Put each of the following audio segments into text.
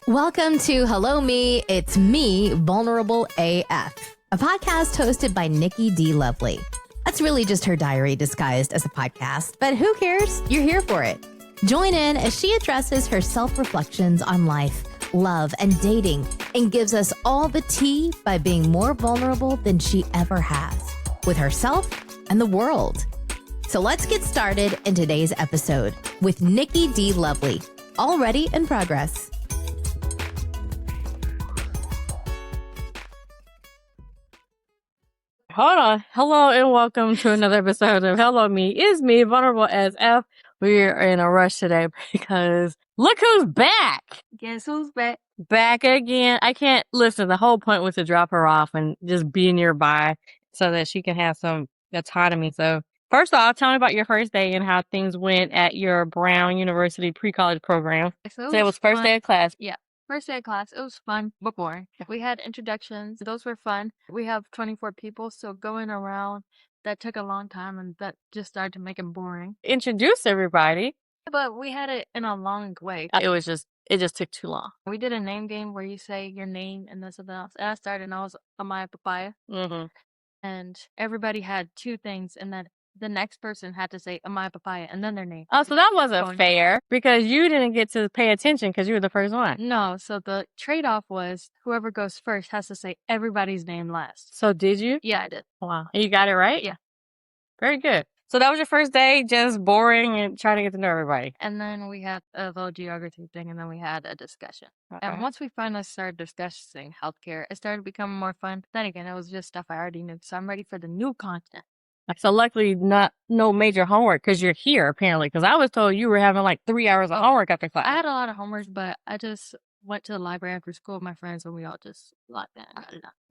Welcome to Hello Me, It's Me, Vulnerable AF, a podcast hosted by Nikki D. Lovely. That's really just her diary disguised as a podcast, but who cares? You're here for it. Join in as she addresses her self-reflections on life, love, and dating, and gives us all the tea by being more vulnerable than she ever has, with herself and the world. So let's get started in today's episode with Nikki D. Lovely, already in progress. Hold on. Hello and welcome to another episode of Hello Me. It's me, Vulnerable as F. We're in a rush today because look who's back. Guess who's back? Back again. I can't listen. The whole point was to drop her off and just be nearby so that she can have some autonomy. So first off, tell me about your first day and how things went at your Brown University pre-college program. So it was first day of class. Yeah. First day of class, it was fun, but boring. We had introductions. Those were fun. We have 24 people, so going around, that took a long time, and that just started to make it boring. Introduce everybody. But we had it in a long way. It just took too long. We did a name game where you say your name and then something else. And I started, and I was Amaya Papaya. Mm-hmm. And everybody had two things, and then the next person had to say Amaya Papaya and then their name. Oh, so that wasn't fair because you didn't get to pay attention because you were the first one. No, so the trade-off was whoever goes first has to say everybody's name last. So did you? Yeah, I did. Wow. And you got it right? Yeah. Very good. So that was your first day, just boring and trying to get to know everybody. And then we had a little geography thing, and then we had a discussion. Okay. And once we finally started discussing healthcare, it started becoming more fun. Then again, it was just stuff I already knew, so I'm ready for the new content. So luckily, no major homework because you're here, apparently, because I was told you were having like 3 hours of homework after class. I had a lot of homework, but I just went to the library after school with my friends, and we all just locked in.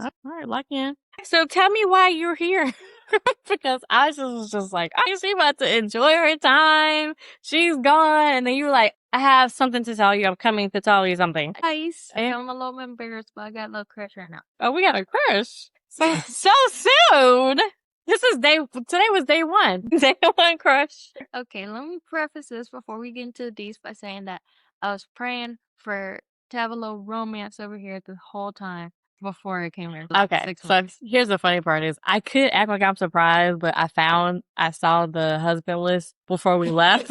All right, lock in. So tell me why you're here. Because I was just like, oh, she about to enjoy her time. She's gone. And then you were like, I have something to tell you. I'm coming to tell you something. Nice. I'm a little bit embarrassed, but I got a little crush right now. Oh, we got a crush? So soon? Today was day one. Day one crush. Okay, let me preface this before we get into the deets by saying that I was praying to have a little romance over here the whole time before I came here. Okay, so here's the funny part is I could act like I'm surprised, but I saw the husband list before we left.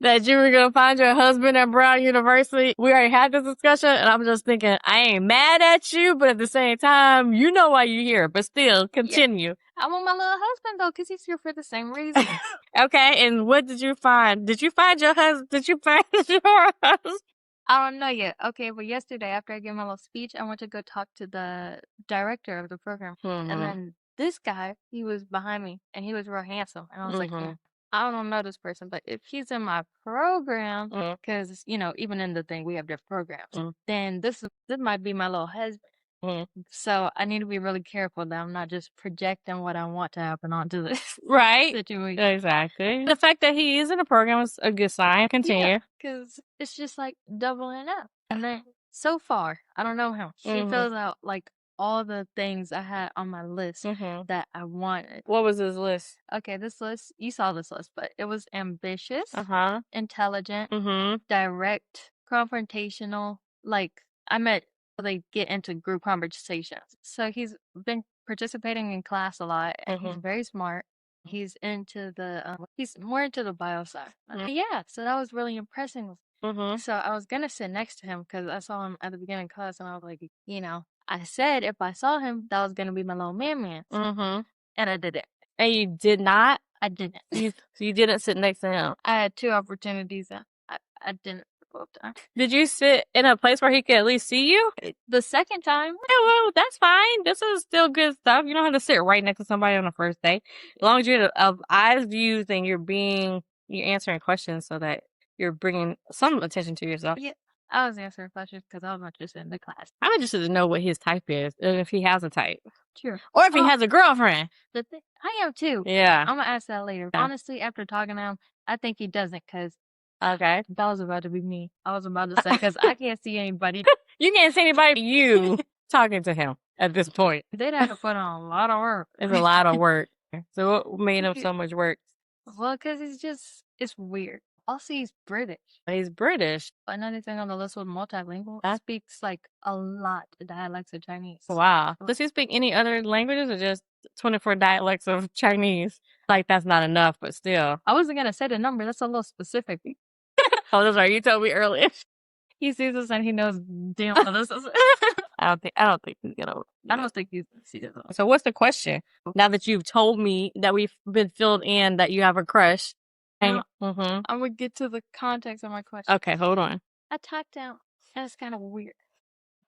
That you were going to find your husband at Brown University. We already had this discussion, and I'm just thinking, I ain't mad at you, but at the same time, you know why you're here, but still, continue. Yeah. I want my little husband, though, because he's here for the same reason. Okay, and what did you find? Did you find your husband? Did you find your husband? I don't know yet. Okay, but yesterday, after I gave my little speech, I went to go talk to the director of the program. Mm-hmm. And then this guy, he was behind me, and he was real handsome. And I was like, I don't know this person, but if he's in my program, because, even in the thing, we have different programs, then this might be my little husband. So I need to be really careful that I'm not just projecting what I want to happen onto this situation. Exactly. The fact that he is in a program is a good sign. Continue. Because it's just like doubling up. And then so far, I don't know him. He fills out like all the things I had on my list that I wanted. What was his list? Okay, this list, you saw this list, but it was ambitious, intelligent, direct, confrontational. Like, they get into group conversations. So he's been participating in class a lot, and he's very smart. He's into he's more into the bio side. Yeah, so that was really impressing. So I was going to sit next to him because I saw him at the beginning of class, and I was like, I said if I saw him, that was going to be my little man. And I didn't. And you did not? I didn't. You didn't sit next to him? I had two opportunities. I didn't both times. Did you sit in a place where he could at least see you? The second time. Yeah, well, that's fine. This is still good stuff. You don't have to sit right next to somebody on the first day. As long as you're of eyes views and you're answering questions so that you're bringing some attention to yourself. Yeah. I was answering questions because I was not just in the class. I'm interested to know what his type is, and if he has a type. Sure. Or if he has a girlfriend. I am too. Yeah. I'm going to ask that later. Yeah. Honestly, after talking to him, I think he doesn't because that was about to be me. I was about to say because I can't see anybody. You can't see anybody but you talking to him at this point. They'd have to put on a lot of work. It's a lot of work. So what made him so much work? Well, because it's weird. Also, he's British. He's British. Another thing on the list was multilingual. That speaks like a lot of dialects of Chinese. Wow. Does he speak any other languages or just 24 dialects of Chinese? Like, that's not enough, but still. I wasn't going to say the number. That's a little specific. Oh, that's right. You told me earlier. He sees us and he knows damn well this is. I don't think he's gonna. I don't think he's gonna. So what's the question? Now that you've told me that we've been filled in that you have a crush. I'm gonna get to the context of my question. Okay, hold on. I talked down and it's kind of weird.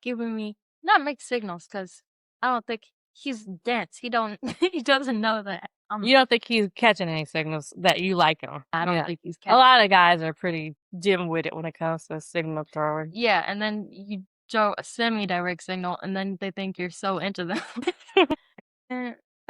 Giving me not mixed signals because I don't think he's dense. He doesn't know that. You don't think he's catching any signals that you like him? I don't think he's catching. A lot of guys are pretty dim-witted when it comes to signal throwing. Yeah, and then you throw a semi-direct signal, and then they think you're so into them.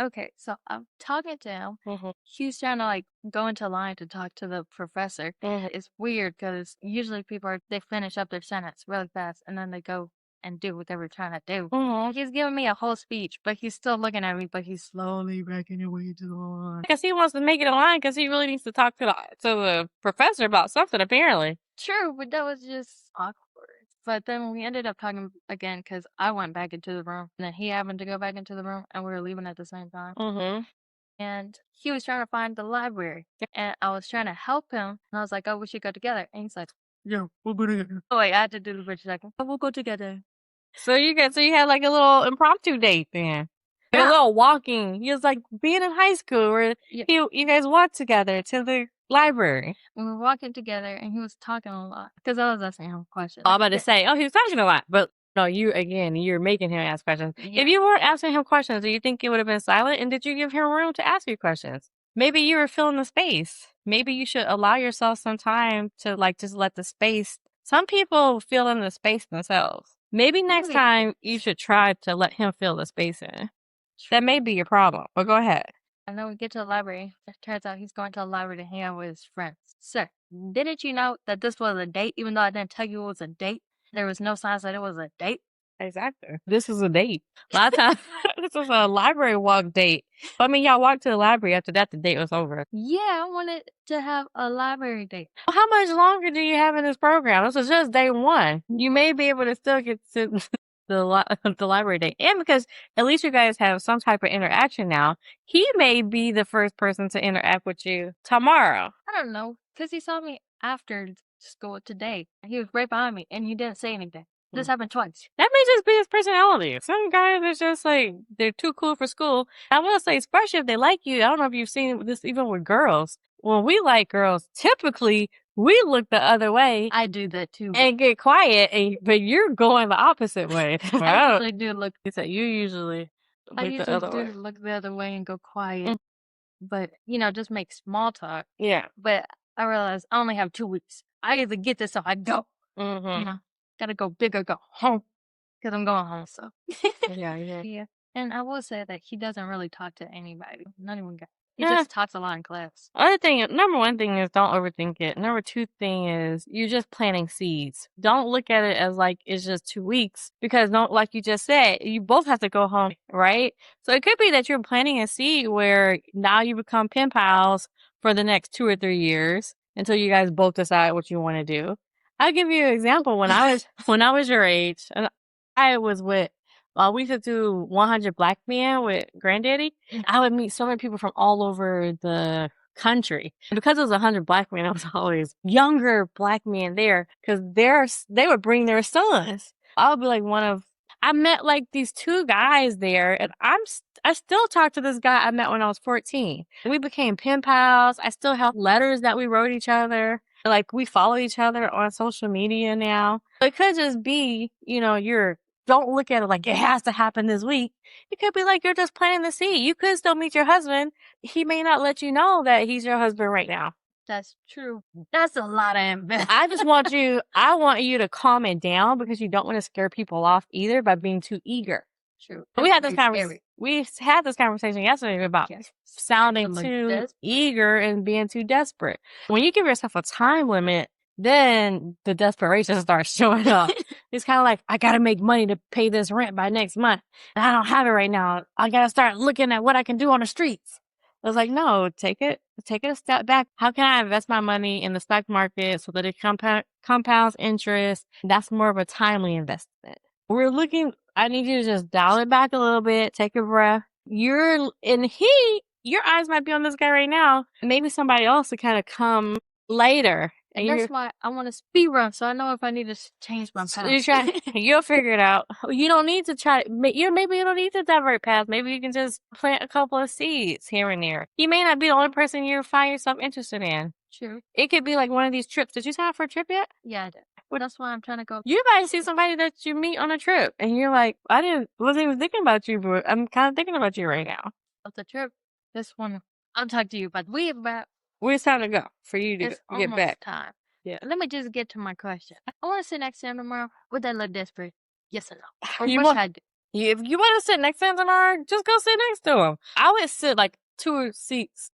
Okay, so I'm talking to him. He was trying to like go into line to talk to the professor. It's weird because usually people they finish up their sentence really fast, and then they go and do what they were trying to do. He's giving me a whole speech, but he's still looking at me, but he's slowly backing away to the line. Because he wants to make it a line because he really needs to talk to the professor about something, apparently. True, but that was just awkward. But then we ended up talking again because I went back into the room, and then he happened to go back into the room, and we were leaving at the same time. And he was trying to find the library, and I was trying to help him, and I was like, oh, we should go together. And he's like, yeah, we'll go together. Oh, wait, I had to do the British accent. Oh, we'll go together. So you had like a little impromptu date then. Yeah. A little walking. He was like being in high school where you guys walked together to the library. We were walking together and he was talking a lot because I was asking him questions. I'm about to say, he was talking a lot, but no, you're making him ask questions. Yeah. If you weren't asking him questions, do you think it would have been silent? And did you give him room to ask you questions? Maybe you were filling the space. Maybe you should allow yourself some time to like just let the space. Some people fill in the space themselves. Maybe next time you should try to let him fill the space in. That may be your problem, but go ahead. And then we get to the library. It turns out he's going to the library to hang out with his friends. Sir, didn't you know that this was a date, even though I didn't tell you it was a date? There was no signs that it was a date. Exactly. This is a date. A lot of times, this was a library walk date. But I mean, y'all walked to the library. After that, the date was over. Yeah, I wanted to have a library date. Well, how much longer do you have in this program? This is just day one. You may be able to still get to the library date. And because at least you guys have some type of interaction now, he may be the first person to interact with you tomorrow. I don't know. Because he saw me after school today. He was right behind me and he didn't say anything. This happened twice. That may just be his personality. Some guys are just like, they're too cool for school. I will say, especially if they like you, I don't know if you've seen this even with girls. When we like girls, typically we look the other way. I do that too. And get quiet, but you're going the opposite way. I actually do look. You usually I usually look the other way and go quiet. But, just make small talk. Yeah. But I realized I only have 2 weeks. I either get this or I go. Gotta go big or go home. Because I'm going home, so. Yeah. And I will say that he doesn't really talk to anybody. Not even guys. He just talks a lot in class. Number one thing is don't overthink it. Number two thing is you're just planting seeds. Don't look at it as like it's just 2 weeks because like you just said, you both have to go home, right? So it could be that you're planting a seed where now you become pen pals for the next 2 or 3 years until you guys both decide what you want to do. I'll give you an example. When I was your age, and I was with, we used to do 100 Black Men with Granddaddy. I would meet so many people from all over the country. And because it was 100 Black Men, I was always younger Black men there because they would bring their sons. I would be like I met like these 2 guys there, and I still talk to this guy I met when I was 14. We became pen pals. I still have letters that we wrote each other. Like, we follow each other on social media now. It could just be, don't look at it like it has to happen this week. It could be like you're just planting the seed. You could still meet your husband. He may not let you know that he's your husband right now. That's true. That's a lot of ambition. I want you to calm it down because you don't want to scare people off either by being too eager. True. We had this conversation yesterday about sounding too eager and being too desperate. When you give yourself a time limit, then the desperation starts showing up. It's kind of like, I got to make money to pay this rent by next month. And I don't have it right now. I got to start looking at what I can do on the streets. I was like, no, take it a step back. How can I invest my money in the stock market so that it compounds interest? That's more of a timely investment. I need you to just dial it back a little bit, take a breath. Your eyes might be on this guy right now. Maybe somebody else to kind of come later. And that's why I want to speed run, so I know if I need to change my path. You'll figure it out. You don't need to maybe you don't need to divert paths. Maybe you can just plant a couple of seeds here and there. You may not be the only person you find yourself interested in. True. It could be like one of these trips. Did you sign up for a trip yet? Yeah, I did. Well, that's why I'm trying to go. You might see somebody that you meet on a trip, and you're like, wasn't even thinking about you, but I'm kind of thinking about you right now. What's the trip? This one, I'll talk to you about. Where's time to go for you to get back? Time. Yeah. Let me just get to my question. I want to sit next to him tomorrow. Would that look desperate? Yes or no? Or If you want to sit next to him tomorrow, just go sit next to him. I would sit like 2 seats.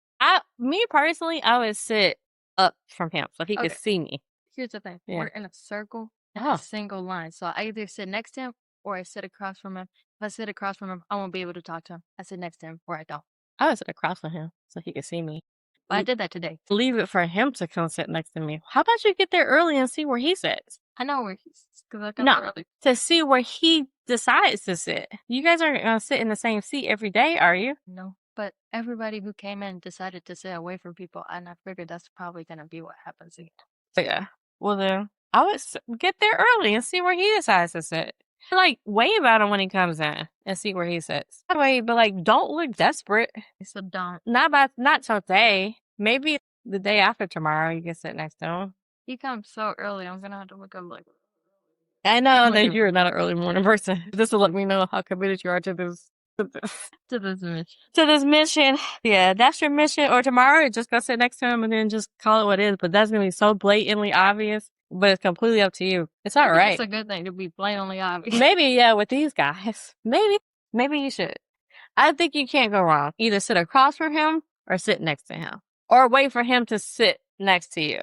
Me personally, I would sit up from him so he could see me. Here's the thing. Yeah. We're in a circle, a single line. So I either sit next to him or I sit across from him. If I sit across from him, I won't be able to talk to him. I sit next to him or I don't. I would sit across from him so he could see me. But I did that today. Leave it for him to come sit next to me. How about you get there early and see where he sits? I know where he sits because I got there early. To see where he decides to sit. You guys aren't going to sit in the same seat every day, are you? No. But everybody who came in decided to sit away from people, and I figured that's probably going to be what happens again. Yeah. Well, then, I would get there early and see where he decides to sit. Like, wave at him when he comes in and see where he sits. But like, don't look desperate. So don't. Not today. Maybe the day after tomorrow, you can sit next to him. He comes so early, I'm going to have to look up like... I know that you're not an early morning person. This will let me know how committed you are to this mission. Yeah, that's your mission. Or tomorrow, just go sit next to him and then just call it what it is. But that's going to be so blatantly obvious. But it's completely up to you. It's all right. It's a good thing to be blatantly obvious. Maybe, yeah, with these guys. Maybe you should. I think you can't go wrong. Either sit across from him or sit next to him. Or wait for him to sit next to you.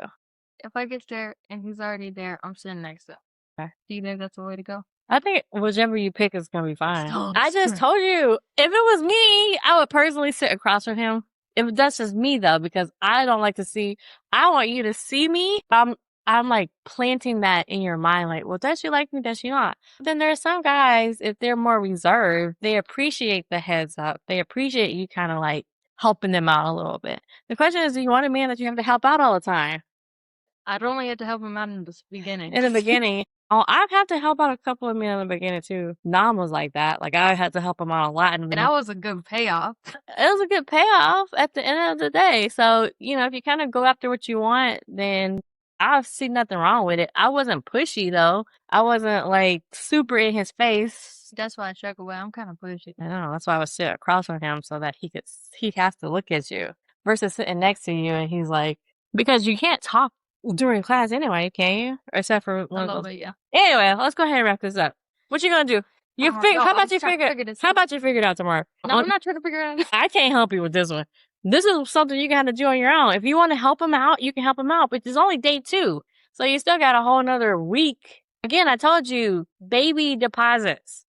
If I get there and he's already there, I'm sitting next to him. Okay. Do you think that's the way to go? I think whichever you pick is going to be fine. I just told you, if it was me, I would personally sit across from him. If that's just me, though, because I don't like to see... I want you to see me. I'm like planting that in your mind, like, well, does she like me? Does she not? But then there are some guys, if they're more reserved, they appreciate the heads up. They appreciate you kind of like helping them out a little bit. The question is, do you want a man that you have to help out all the time? I'd only have to help him out in the beginning. In the beginning. Oh, I've had to help out a couple of men in the beginning too. Nam was like that. Like I had to help him out a lot. And that was a good payoff. It was a good payoff at the end of the day. So, if you kind of go after what you want, then I see nothing wrong with it. I wasn't pushy though. I wasn't like super in his face. That's why I struck away. I'm kind of pushy. I know. That's why I would sit across from him so that he has to look at you versus sitting next to you and he's like, because you can't talk during class anyway, can you? Except for one of those. Yeah. Anyway, let's go ahead and wrap this up. What you gonna do? How about you figure it out tomorrow? No, I'm not trying to figure it out. I can't help you with this one. This is something you got to do on your own. If you want to help him out, you can help him out. But it's only day 2. So you still got a whole nother week. Again, I told you, baby deposits.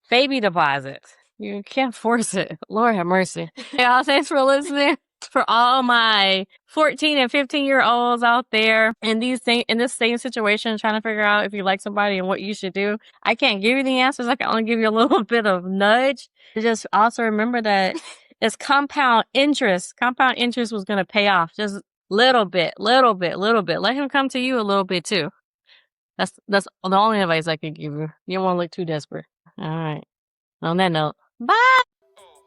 You can't force it. Lord have mercy. Y'all, thanks for listening. For all my 14 and 15-year-olds out there in this same situation, trying to figure out if you like somebody and what you should do. I can't give you the answers. I can only give you a little bit of nudge. Just also remember that it's compound interest. Compound interest was going to pay off just little bit. Let him come to you a little bit too. That's the only advice I can give you. You don't want to look too desperate. All right. On that note, bye.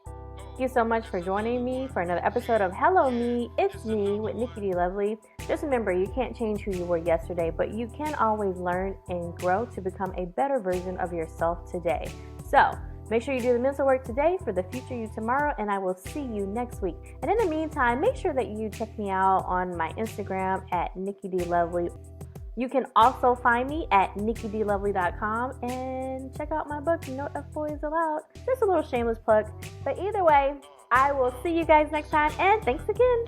Thank you so much for joining me for another episode of Hello Me, It's Me with Nikki D. Lovely. Just remember, you can't change who you were yesterday, but you can always learn and grow to become a better version of yourself today. So make sure you do the mental work today for the future you tomorrow, and I will see you next week. And in the meantime, make sure that you check me out on my Instagram at Nikki D. Lovely. You can also find me at nikkidlovely.com and check out my book, No F Boys Allowed. Just a little shameless plug. But either way, I will see you guys next time, and thanks again.